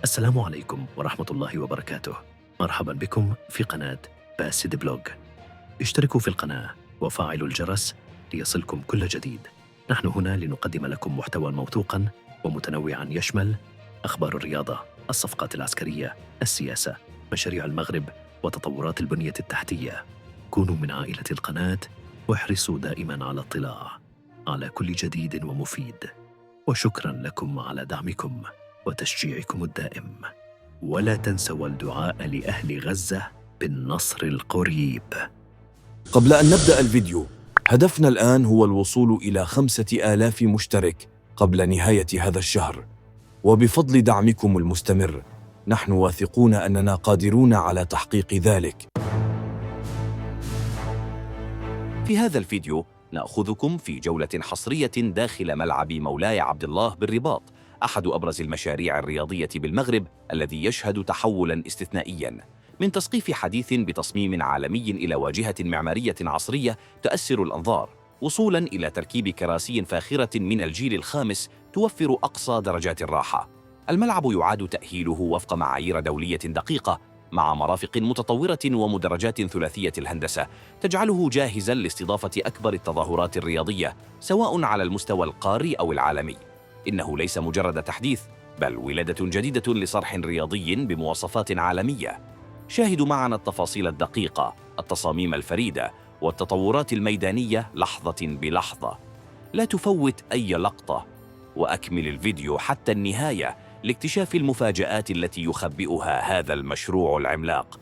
السلام عليكم ورحمة الله وبركاته. مرحبا بكم في قناة باسد بلوج. اشتركوا في القناة وفعلوا الجرس ليصلكم كل جديد. نحن هنا لنقدم لكم محتوى موثوقا ومتنوعا يشمل أخبار الرياضة، الصفقات العسكرية، السياسة، مشاريع المغرب وتطورات البنية التحتية. كونوا من عائلة القناة واحرصوا دائما على اطلاع على كل جديد ومفيد. وشكرا لكم على دعمكم وتشجيعكم الدائم. ولا تنسوا الدعاء لأهل غزة بالنصر القريب. قبل أن نبدأ الفيديو، هدفنا الآن هو الوصول إلى 5000 مشترك قبل نهاية هذا الشهر، وبفضل دعمكم المستمر نحن واثقون أننا قادرون على تحقيق ذلك. في هذا الفيديو نأخذكم في جولة حصرية داخل ملعب مولاي عبد الله بالرباط، أحد أبرز المشاريع الرياضية بالمغرب الذي يشهد تحولاً استثنائياً، من تسقيف حديث بتصميم عالمي إلى واجهة معمارية عصرية تؤثر الأنظار، وصولاً إلى تركيب كراسي فاخرة من الجيل الخامس توفر أقصى درجات الراحة. الملعب يعاد تأهيله وفق معايير دولية دقيقة، مع مرافق متطورة ومدرجات ثلاثية الهندسة تجعله جاهزاً لاستضافة أكبر التظاهرات الرياضية سواء على المستوى القاري أو العالمي. إنه ليس مجرد تحديث، بل ولادة جديدة لصرح رياضي بمواصفات عالمية. شاهدوا معنا التفاصيل الدقيقة، التصاميم الفريدة والتطورات الميدانية لحظة بلحظة. لا تفوت أي لقطة، وأكمل الفيديو حتى النهاية لاكتشاف المفاجآت التي يخبئها هذا المشروع العملاق.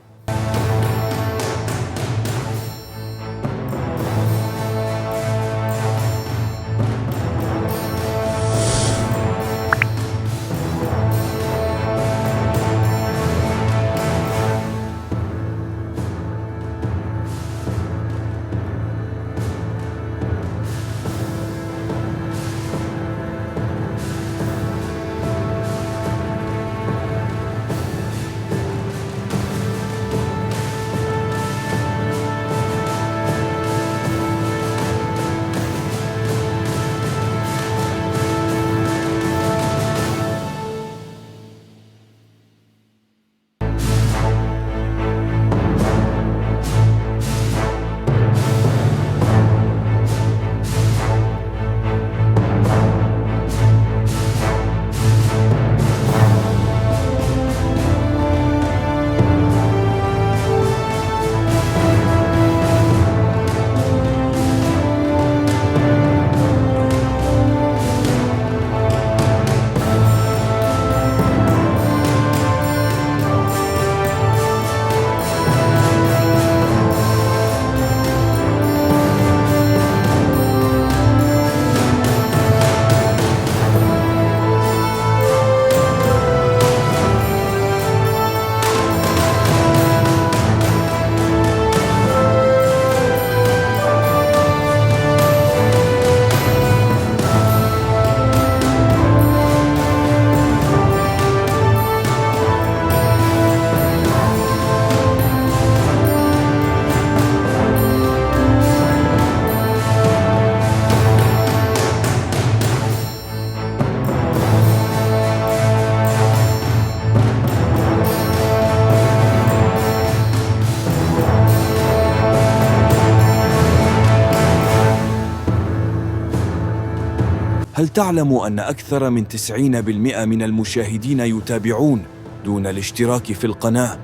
هل تعلم أن أكثر من 90% من المشاهدين يتابعون دون الاشتراك في القناة؟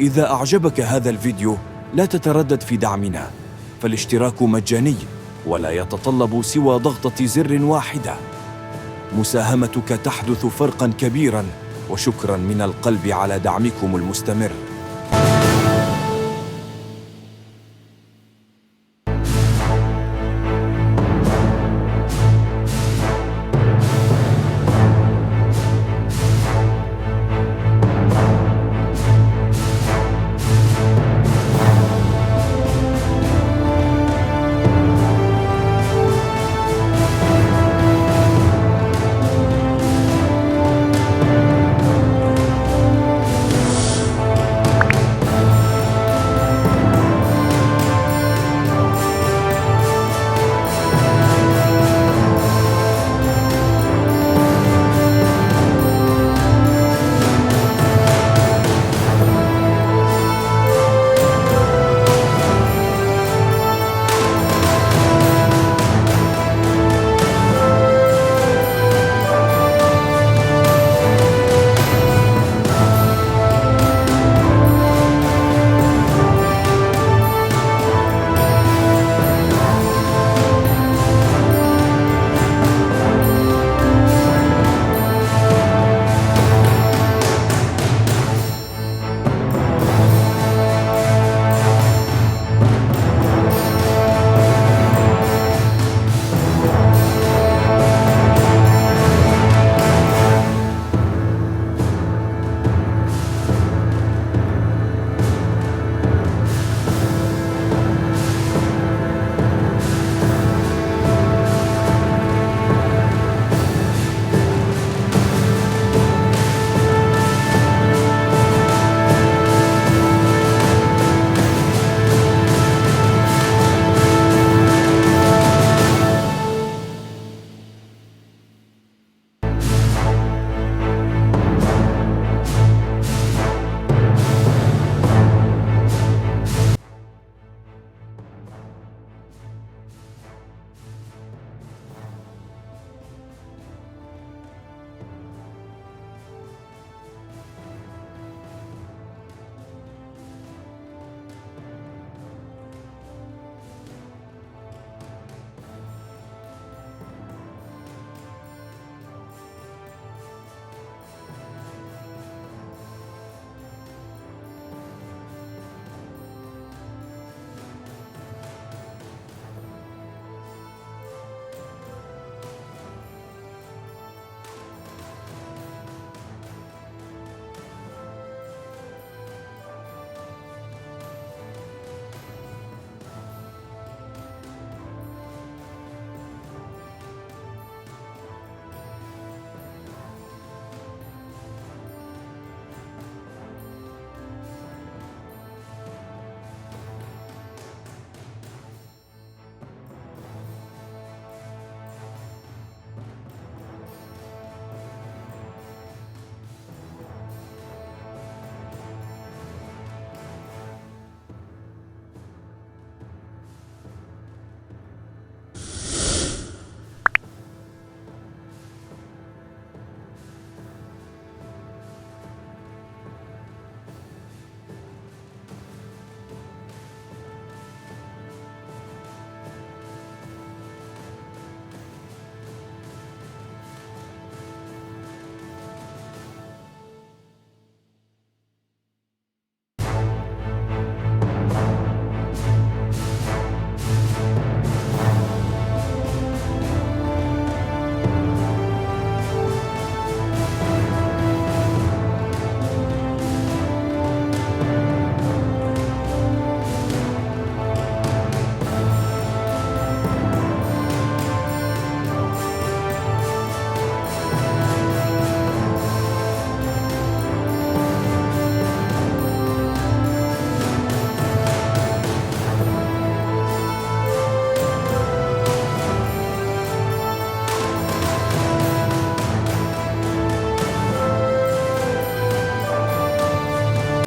إذا أعجبك هذا الفيديو لا تتردد في دعمنا، فالاشتراك مجاني ولا يتطلب سوى ضغطة زر واحدة. مساهمتك تحدث فرقاً كبيراً، وشكراً من القلب على دعمكم المستمر.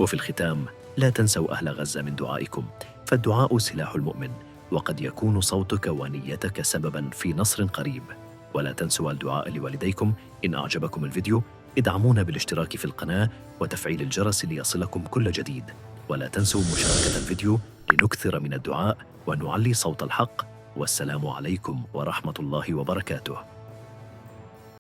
وفي الختام، لا تنسوا أهل غزة من دعائكم، فالدعاء سلاح المؤمن، وقد يكون صوتك ونيتك سبباً في نصر قريب. ولا تنسوا الدعاء لوالديكم. إن أعجبكم الفيديو ادعمونا بالاشتراك في القناة وتفعيل الجرس ليصلكم كل جديد. ولا تنسوا مشاركة الفيديو لنكثر من الدعاء ونعلي صوت الحق. والسلام عليكم ورحمة الله وبركاته.